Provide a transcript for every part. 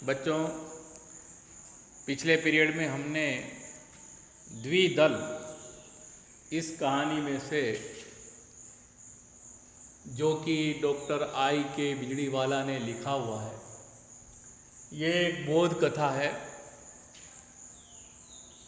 बच्चों, पिछले पीरियड में हमने द्विदल इस कहानी में से, जो कि डॉक्टर आई के बिजलीवाला ने लिखा हुआ है, ये एक बोध कथा है।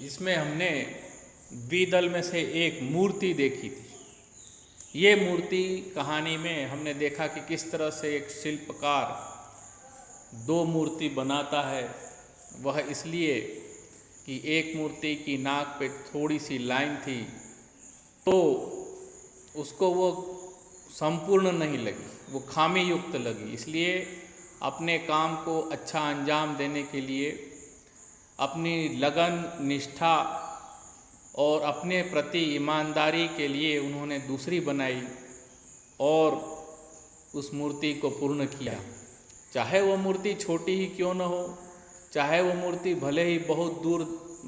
इसमें हमने द्विदल में से एक मूर्ति देखी थी। ये मूर्ति कहानी में हमने देखा कि किस तरह से एक शिल्पकार दो मूर्ति बनाता है। वह इसलिए कि एक मूर्ति की नाक पे थोड़ी सी लाइन थी तो उसको वो संपूर्ण नहीं लगी, वो खामी युक्त लगी। इसलिए अपने काम को अच्छा अंजाम देने के लिए अपनी लगन, निष्ठा और अपने प्रति ईमानदारी के लिए उन्होंने दूसरी बनाई और उस मूर्ति को पूर्ण किया। चाहे वो मूर्ति छोटी ही क्यों न हो, चाहे वो मूर्ति भले ही बहुत दूर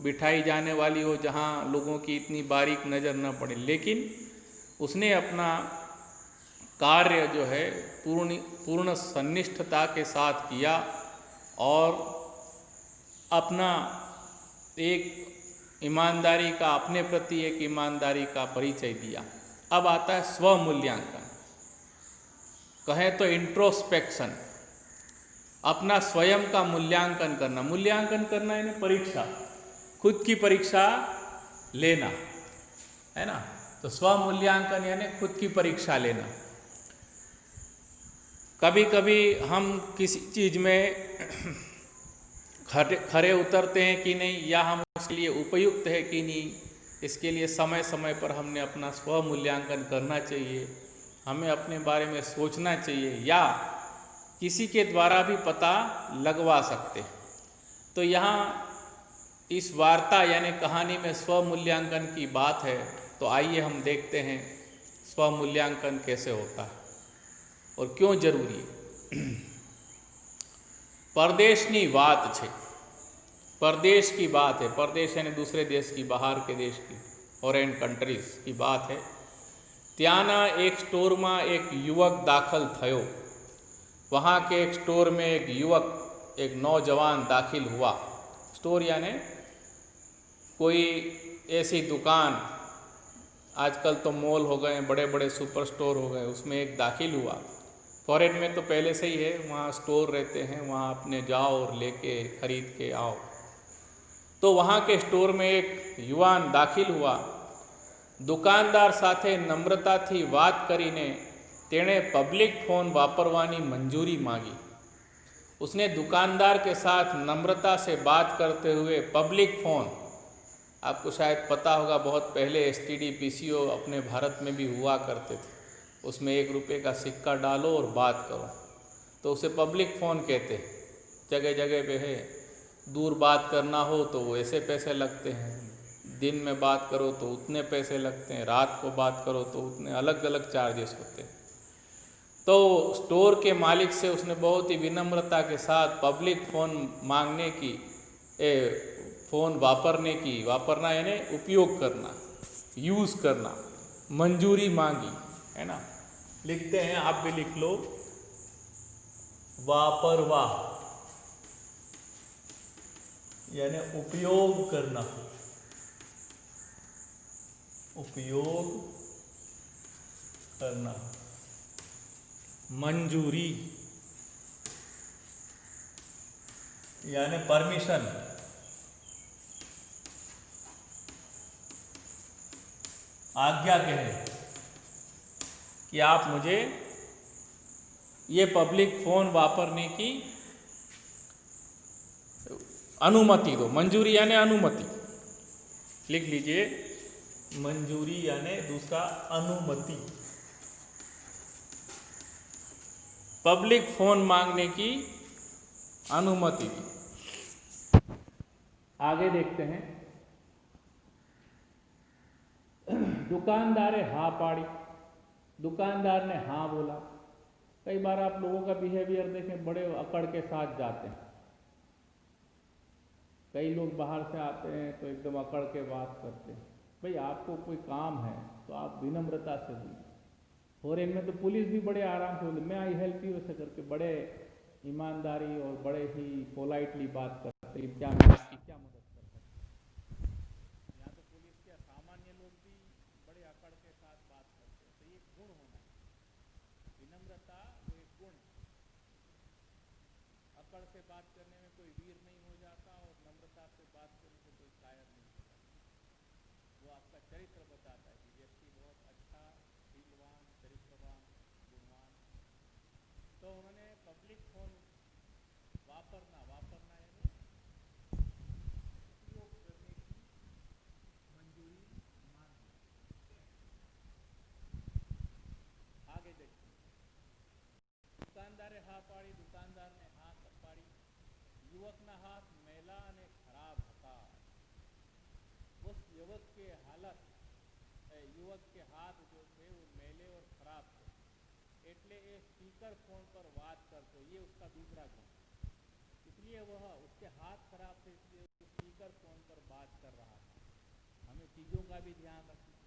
बिठाई जाने वाली हो जहाँ लोगों की इतनी बारीक नज़र न पड़े, लेकिन उसने अपना कार्य जो है पूर्ण सन्निष्ठता के साथ किया और अपना एक ईमानदारी का, अपने प्रति एक ईमानदारी का परिचय दिया। अब आता है स्वमूल्यांकन, कहें तो इंट्रोस्पेक्शन, अपना स्वयं का मूल्यांकन करना। मूल्यांकन करना यानी परीक्षा, खुद की परीक्षा लेना, है ना। तो स्वमूल्यांकन यानी खुद की परीक्षा लेना। कभी कभी हम किसी चीज़ में खरे उतरते हैं कि नहीं, या हम उसके लिए उपयुक्त है कि नहीं, इसके लिए समय समय पर हमने अपना स्वमूल्यांकन करना चाहिए। हमें अपने बारे में सोचना चाहिए या किसी के द्वारा भी पता लगवा सकते। तो यहाँ इस वार्ता यानी कहानी में स्वमूल्यांकन की बात है। तो आइए हम देखते हैं स्वमूल्यांकन कैसे होता है और क्यों जरूरी है। परदेशनी बात है, परदेश की बात है। परदेश यानी दूसरे देश की, बाहर के देश की, फॉरेन कंट्रीज की बात है। त्याना एक स्टोर में एक युवक दाखल थयो। वहाँ के एक स्टोर में एक युवक, एक नौजवान दाखिल हुआ। स्टोर यानी कोई ऐसी दुकान, आजकल तो मॉल हो गए, बड़े बड़े सुपर स्टोर हो गए, उसमें एक दाखिल हुआ। फॉरेन में तो पहले से ही है, वहाँ स्टोर रहते हैं, वहाँ अपने जाओ और लेके खरीद के आओ। तो वहाँ के स्टोर में एक युवान दाखिल हुआ। दुकानदार साथे नम्रताथी बात करीने तेणे पब्लिक फोन वापरवानी मंजूरी मांगी। उसने दुकानदार के साथ नम्रता से बात करते हुए पब्लिक फ़ोन, आपको शायद पता होगा बहुत पहले STD PCO अपने भारत में भी हुआ करते थे, उसमें 1 रुपये का सिक्का डालो और बात करो, तो उसे पब्लिक फ़ोन कहते हैं। जगह जगह पे है, दूर बात करना हो तो वो ऐसे पैसे लगते हैं, दिन में बात करो तो उतने पैसे लगते हैं, रात को बात करो तो उतने अलग अलग चार्जेस होते हैं। तो स्टोर के मालिक से उसने बहुत ही विनम्रता के साथ पब्लिक फ़ोन मांगने की, फ़ोन वापरने की, वापरना यानी उपयोग करना, यूज़ करना, मंजूरी मांगी, है ना। लिखते हैं, आप भी लिख लो, वापरवा यानी उपयोग करना, उपयोग करना। मंजूरी यानी परमिशन, आज्ञा कहे कि आप मुझे ये पब्लिक फ़ोन वापरने की अनुमति दो। मंजूरी यानी अनुमति, लिख लीजिए, मंजूरी यानी दूसरा अनुमति। पब्लिक फ़ोन मांगने की अनुमति दी। आगे देखते हैं। दुकानदार ने हाँ पाड़ी, दुकानदार ने हाँ बोला। कई बार आप लोगों का बिहेवियर देखें, बड़े अकड़ के साथ जाते हैं। कई लोग बाहर से आते हैं तो एकदम अकड़ के बात करते हैं। भाई आपको कोई काम है तो आप विनम्रता से बोलिए। फॉरेन में तो पुलिस भी बड़े आराम से बोलते, मैं आई हेल्प यू, ऐसे करके बड़े ईमानदारी और बड़े ही पोलाइटली बात करते हैं, क्या मैं आपकी क्या मदद कर सकता हूँ। यहाँ तो पुलिस के सामान्य लोग भी बड़े अकड़ के साथ बात करते हैं। तो ये गुण होना है, विनम्रता वो एक गुण है। अकड़ से बात करने में कोई वीर नहीं हो जाता और नम्रता से बात करने से कोई कायर नहीं हो जाता। वो आपका चरित्र बताता है कि व्यक्ति बहुत अच्छा, शीलवान, चरित्रवान, गुणवान। तो उन्होंने पब्लिक फोन वापरना यानी उपयोग करने की मंजूरी मान ली। आगे देखिए, दुकानदारे हा पाड़ी, दुकानदार ने हाथ पाड़ी, युवकना हाथ मैला ने खराब था। उस युवक के हाथ जो थे वो मैले और खराब थे, એટલે એ સ્પીકર ફોન પર વાત કરતો, ये उसका दूसरा गुण। इसलिए वह उसके हाथ खराब थे, इसलिए स्पीकर फोन पर बात कर रहा था। हमें चीज़ों का भी ध्यान रखना,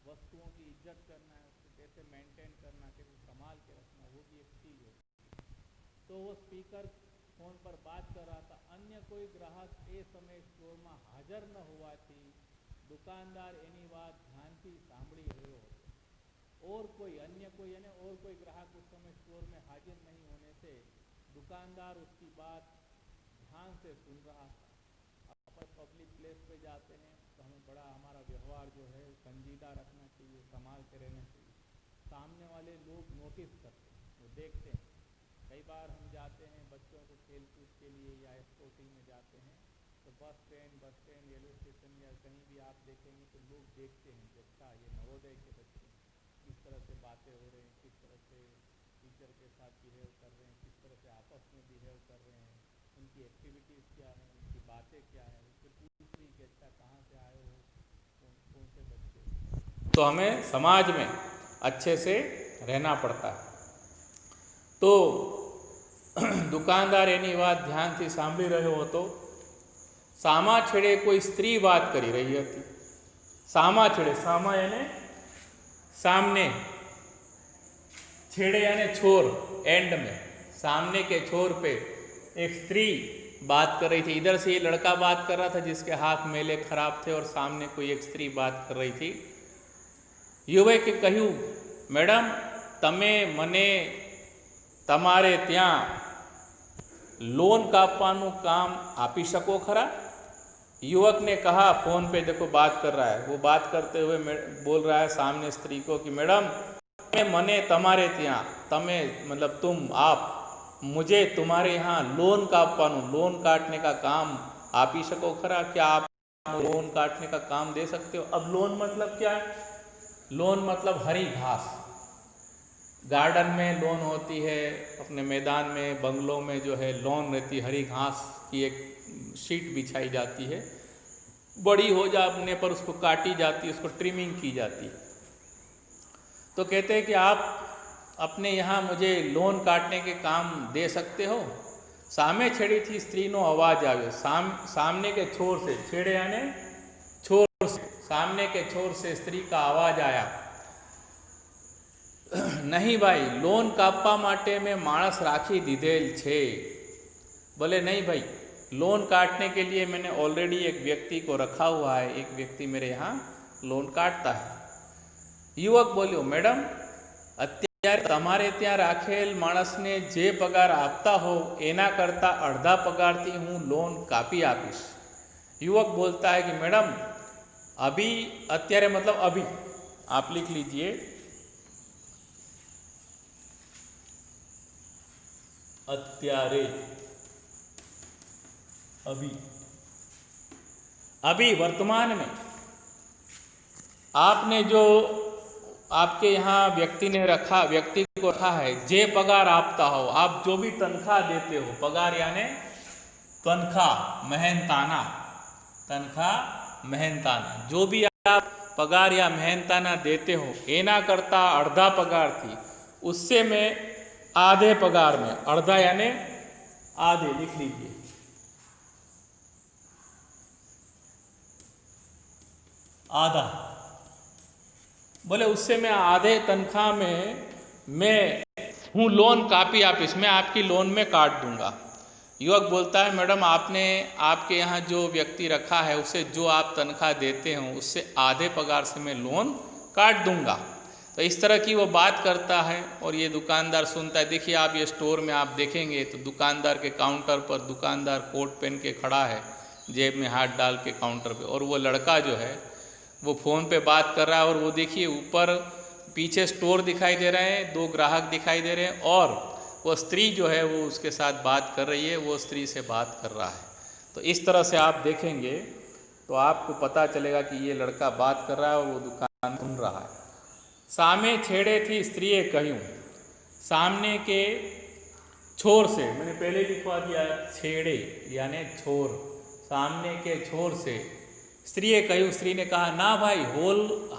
वस्तुओं की इज्जत करना है, उसको कैसे मेंटेन करना, कैसे संभाल के रखना, वो भी एक चीज़ है। तो वो स्पीकर फोन पर बात कर रहा था। अन्य कोई ग्राहक એ સમયે સ્ટોરમાં હાજર ન હોવાથી दुकानदार એની વાત ધ્યાનથી સાંભળી રહ્યો હતો। और कोई ग्राहक उस समय स्टोर में हाजिर नहीं होने से दुकानदार उसकी बात ध्यान से सुन रहा था। अपन पब्लिक प्लेस पे जाते हैं तो हमें बड़ा हमारा व्यवहार जो है संजीदा रखना चाहिए, संभाल के रहना चाहिए। सामने वाले लोग नोटिस करते हैं, वो देखते हैं। कई बार हम जाते हैं बच्चों को खेल कूद के लिए या स्पोर्टिंग में जाते हैं, तो बस स्टैंड, रेलवे स्टेशन या कहीं भी आप देखेंगे तो लोग देखते हैं कि अच्छा ये नवोदय के बच्चे किस तरह से बातें हो रहे हैं, किस तरह से टीचर के साथ बिहेव कर रहे हैं, किस तरह से आपस में बिहेव कर रहे हैं, उनकी एक्टिविटीज़ क्या हैं, उनकी बातें क्या हैं, उससे पूछ रही कि अच्छा कहाँ से आए हो, कौन से बच्चे। तो हमें समाज में अच्छे से रहना पड़ता है। तो दुकानदार એની વાત ધ્યાનથી સાંભળી રહ્યો હતો। સામા છેડે કોઈ સ્ત્રી વાત કરી રહી હતી। સામા છેડે, સામા એને सामने, छेड़े यानी छोर, एंड में, सामने के छोर पे एक स्त्री बात कर रही थी। इधर से ये लड़का बात कर रहा था जिसके हाथ मेले खराब थे और सामने कोई एक स्त्री बात कर रही थी। युवके કહ્યું, मैडम તમે મને તમારે ત્યાં लोन કાપવાનું કામ આપી શકો ખરા? युवक ने कहा, फोन पे देखो बात कर रहा है, वो बात करते हुए बोल रहा है सामने स्त्री को कि मैडम मने तमारे ત્યાં, तमे मतलब तुम, आप मुझे तुम्हारे यहाँ लोन काटने का काम आपी सको खरा? क्या आप लोन काटने का काम दे सकते हो? अब लोन मतलब क्या है? लोन मतलब हरी घास। गार्डन में लोन होती है, अपने मैदान में, बंगलों में जो है लोन रहती, हरी घास की एक शीट बिछाई जाती है, बड़ी हो जाने पर उसको काटी जाती है, उसको ट्रिमिंग की जाती है। तो कहते हैं कि आप अपने यहाँ मुझे लोन काटने के काम दे सकते हो? सामे छेड़ी थी स्त्रीनो अवाज आव्यो। सामने के छोर से, छेड़े यानी छोर से, सामने के छोर से स्त्री का आवाज आया, नहीं भाई, लोन कापवा माटे में माणस राखी दीधेल छे। बोले नहीं भाई, लोन काटने के लिए मैंने ऑलरेडी एक व्यक्ति को रखा हुआ है, एक व्यक्ति मेरे यहाँ लोन काटता है। युवक बोल्यो, मैडम અત્યારે તમારે ત્યાં રાખેલ માણસને જે પગાર આપતા हो એના કરતાં અડધા પગારથી હું લોન કાપી આપીશ। युवक बोलता है कि मैडम अभी, અત્યારે मतलब अभी, आप लिख लीजिए, અત્યારે, अभी वर्तमान में आपने जो आपके यहाँ व्यक्ति को रखा है, जे पगार आपता हो, आप जो भी तनख्वाह देते हो, पगार यानी तनख्वाह, मेहनताना, जो भी आप पगार या मेहनताना देते हो एना करता अर्धा पगार थी, उससे मैं आधे पगार में, अर्धा यानी आधे, लिख लीजिए, आधा, बोले उससे मैं आधे तनख्वाह में मैं हूँ लोन कापी ऑफिस में, आपकी लोन में काट दूंगा। युवक बोलता है मैडम आपने आपके यहाँ जो व्यक्ति रखा है उसे जो आप तनख्वाह देते हो उससे आधे पगार से मैं लोन काट दूंगा। तो इस तरह की वो बात करता है और ये दुकानदार सुनता है। देखिए आप ये स्टोर में आप देखेंगे तो दुकानदार के काउंटर पर दुकानदार कोट पहन के खड़ा है, जेब में हाथ डाल के काउंटर पे, और वो लड़का जो है वो फ़ोन पे बात कर रहा है। और वो देखिए ऊपर पीछे स्टोर दिखाई दे रहे हैं, 2 ग्राहक दिखाई दे रहे हैं, और वो स्त्री जो है वो उसके साथ बात कर रही है, वो स्त्री से बात कर रहा है। तो इस तरह से आप देखेंगे तो आपको पता चलेगा कि ये लड़का बात कर रहा है और वो दुकान सुन रहा है। सामे छेड़े थी स्त्रीए कहूँ, सामने के छोर से, मैंने पहले लिखवा दिया छेड़े यानी छोर, सामने के छोर से स्त्रीए कहूँ, स्त्री ने कहा ना भाई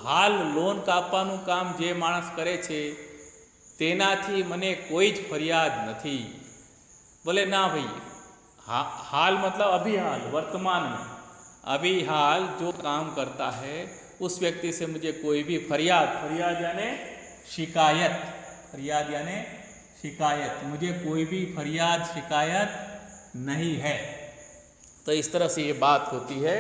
हाल लोन कापવાનું કામ જે માણસ કરે છે તેનાથી મને કોઈ જ ફરિયાદ નથી। बोले ना भाई, हाल मतलब अभी हाल, वर्तमान में अभी हाल जो काम करता है उस व्यक्ति से मुझे कोई भी फरियाद यानी शिकायत, फरियाद यानी शिकायत, मुझे कोई भी फरियाद शिकायत नहीं है। तो इस तरह से ये बात होती है।